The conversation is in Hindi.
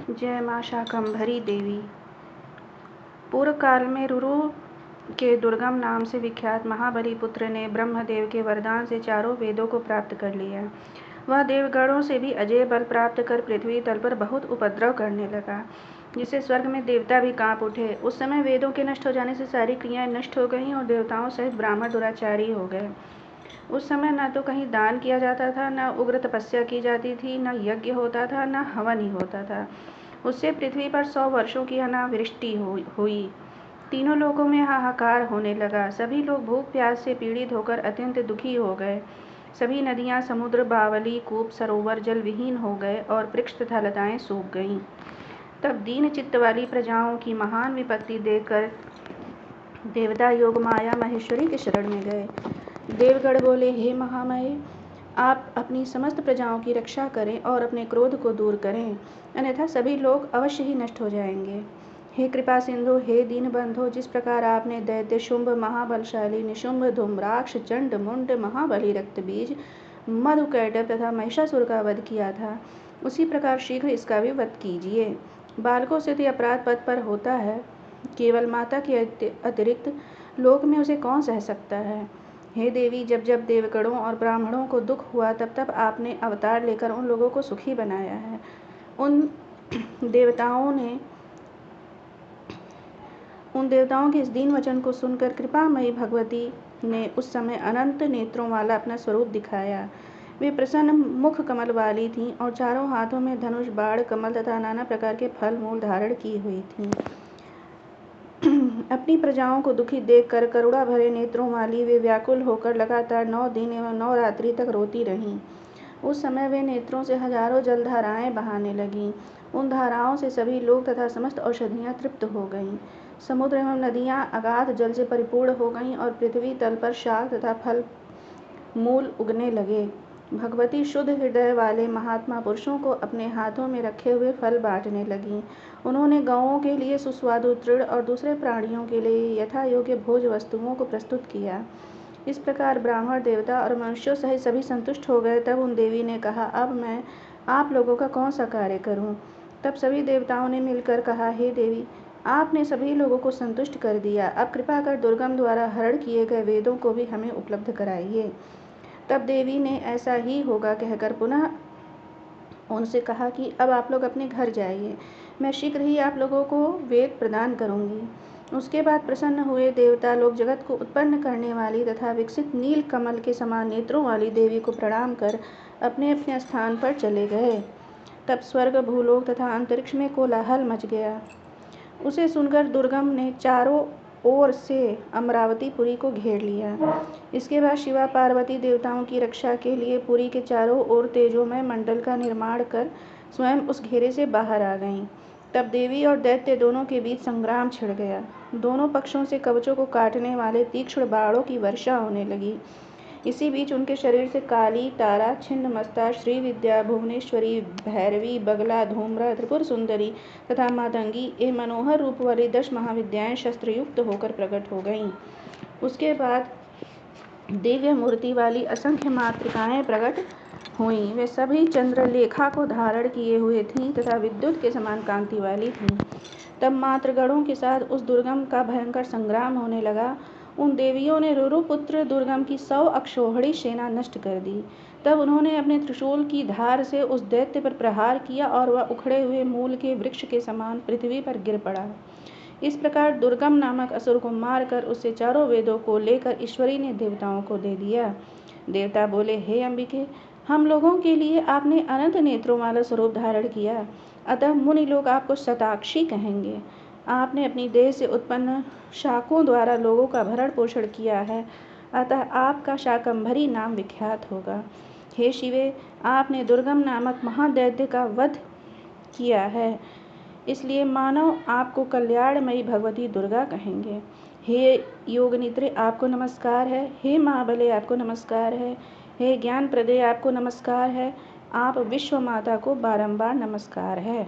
जय माँ शाकंभरी देवी। पूर्व काल में रुरु के दुर्गम नाम से विख्यात महाबली पुत्र ने ब्रह्मदेव के वरदान से चारों वेदों को प्राप्त कर लिया। वह देवगणों से भी अजय बल प्राप्त कर पृथ्वी तल पर बहुत उपद्रव करने लगा, जिससे स्वर्ग में देवता भी कांप उठे। उस समय वेदों के नष्ट हो जाने से सारी क्रियाएं नष्ट हो गईं और देवताओं सहित ब्राह्मण दुराचारी हो गए। उस समय न तो कहीं दान किया जाता था, न उग्र तपस्या की जाती थी, न यज्ञ होता था, न हवन ही होता था। उससे पृथ्वी पर 100 वर्षों की अनावृष्टि हुई। तीनों लोगों में हाहाकार होने लगा। सभी लोग भूख प्यास से पीड़ित होकर अत्यंत दुखी हो गए। सभी नदियां, समुद्र, बावली, कूप, सरोवर जल विहीन हो गए और वृक्ष तथा लताएं सूख गईं। तब दीन चित्त वाली प्रजाओं की महान विपत्ति देखकर देवता योग माया महेश्वरी के शरण में गए। देवगण बोले, हे महामये, आप अपनी समस्त प्रजाओं की रक्षा करें और अपने क्रोध को दूर करें, अन्यथा सभी लोग अवश्य ही नष्ट हो जाएंगे। हे कृपा सिंधु, हे दीन बंधु, जिस प्रकार आपने दैत्य शुंभ, महाबलशाली निशुंभ, धूम्राक्ष, चंड, मुंड, महाबली रक्तबीज, मधुकैटभ तथा महिषासुर का वध किया था, उसी प्रकार शीघ्र इसका भी वध कीजिए। बालकों से तो अपराध पद पर होता है, केवल माता के अतिरिक्त लोक में उसे कौन सह सकता है। हे देवी, जब जब देवगणों और ब्राह्मणों को दुख हुआ तब तब आपने अवतार लेकर उन लोगों को सुखी बनाया है। उन देवताओं के इस दीन वचन को सुनकर कृपामयी भगवती ने उस समय अनंत नेत्रों वाला अपना स्वरूप दिखाया। वे प्रसन्न मुख कमल वाली थीं और चारों हाथों में धनुष, बाण, कमल तथा नाना प्रकार के फल मूल धारण की हुई थीं। अपनी प्रजाओं को दुखी देखकर करुणा भरे नेत्रों वाली वे व्याकुल होकर लगातार 9 दिन एवं 9 रात्रि तक रोती रहीं। उस समय वे नेत्रों से हजारों जलधाराएं बहाने लगीं। उन धाराओं से सभी लोग तथा समस्त औषधियां तृप्त हो गईं। समुद्र एवं नदियां अगाध जल से परिपूर्ण हो गईं और पृथ्वी तल पर शाक तथा फल मूल उगने लगे। भगवती शुद्ध हृदय वाले महात्मा पुरुषों को अपने हाथों में रखे हुए फल बांटने लगीं। उन्होंने गौओं के लिए सुस्वादु तृण और दूसरे प्राणियों के लिए यथा योग्य भोज वस्तुओं को प्रस्तुत किया। इस प्रकार ब्राह्मण, देवता और मनुष्यों सहित सभी संतुष्ट हो गए। तब उन देवी ने कहा, अब मैं आप लोगों का कौन सा कार्य करूं? तब सभी देवताओं ने मिलकर कहा, हे देवी, आपने सभी लोगों को संतुष्ट कर दिया। अब कृपा कर दुर्गम द्वारा हरण किए गए वेदों को भी हमें उपलब्ध कराइए। तब देवी ने ऐसा ही होगा कहकर पुनः उनसे कहा कि अब आप लोग अपने घर जाइए, मैं शीघ्र ही आप लोगों को वेद प्रदान करूंगी। उसके बाद प्रसन्न हुए देवता लोग जगत को उत्पन्न करने वाली तथा विकसित नील कमल के समान नेत्रों वाली देवी को प्रणाम कर अपने अपने स्थान पर चले गए। तब स्वर्ग, भूलोक तथा अंतरिक्ष में कोलाहल मच गया। उसे सुनकर दुर्गम ने चारों ओर से अमरावती पुरी को घेर लिया। इसके बाद शिवा पार्वती देवताओं की रक्षा के लिए पुरी के चारों ओर तेजोमय मंडल का निर्माण कर स्वयं उस घेरे से बाहर आ गईं। तब देवी और दैत्य दोनों के बीच संग्राम छिड़ गया। दोनों पक्षों से कवचों को काटने वाले तीक्ष्ण बाणों की वर्षा होने लगी। इसी बीच उनके शरीर से काली, तारा, छिन्नमस्ता, श्रीविद्या, भुवनेश्वरी, भैरवी, बगला, धूम्रा, त्रिपुर सुंदरी तथा मातंगी ये मनोहर रूप वाली 10 महाविद्याएं शस्त्रयुक्त होकर प्रकट हो गईं। उसके बाद दिव्य मूर्ति वाली असंख्य मातृकाएं प्रकट हुईं। वे सभी चंद्रलेखा को धारण किए हुए थीं तथा विद्युत के समान कांति वाली थीं। तब मातृगणों के साथ उस दुर्गम का भयंकर संग्राम होने लगा। उन देवियों ने रुरुपुत्र दुर्गम की 100 अक्षौहिणी सेना नष्ट कर दी। तब उन्होंने अपने त्रिशूल की धार से उस दैत्य पर प्रहार किया और वह उखड़े हुए मूल के वृक्ष के समान पृथ्वी पर गिर पड़ा। इस प्रकार दुर्गम नामक असुर को मारकर उससे चारों वेदों को लेकर ईश्वरी ने देवताओं को दे दिया। देवता बोले, हे अंबिके, हम लोगों के लिए आपने अनंत नेत्रों वाला स्वरूप धारण किया, अतः मुनि लोग आपको शताक्षी कहेंगे। आपने अपनी देह से उत्पन्न शाकों द्वारा लोगों का भरण पोषण किया है, अतः आपका शाकंभरी नाम विख्यात होगा। हे शिवे, आपने दुर्गम नामक महादैत्य का वध किया है, इसलिए मानव आपको कल्याणमयी भगवती दुर्गा कहेंगे। हे योगनिद्रे, आपको नमस्कार है। हे महाबले, आपको नमस्कार है। हे ज्ञान प्रदे, आपको नमस्कार है। आप विश्व माता को बारंबार नमस्कार है।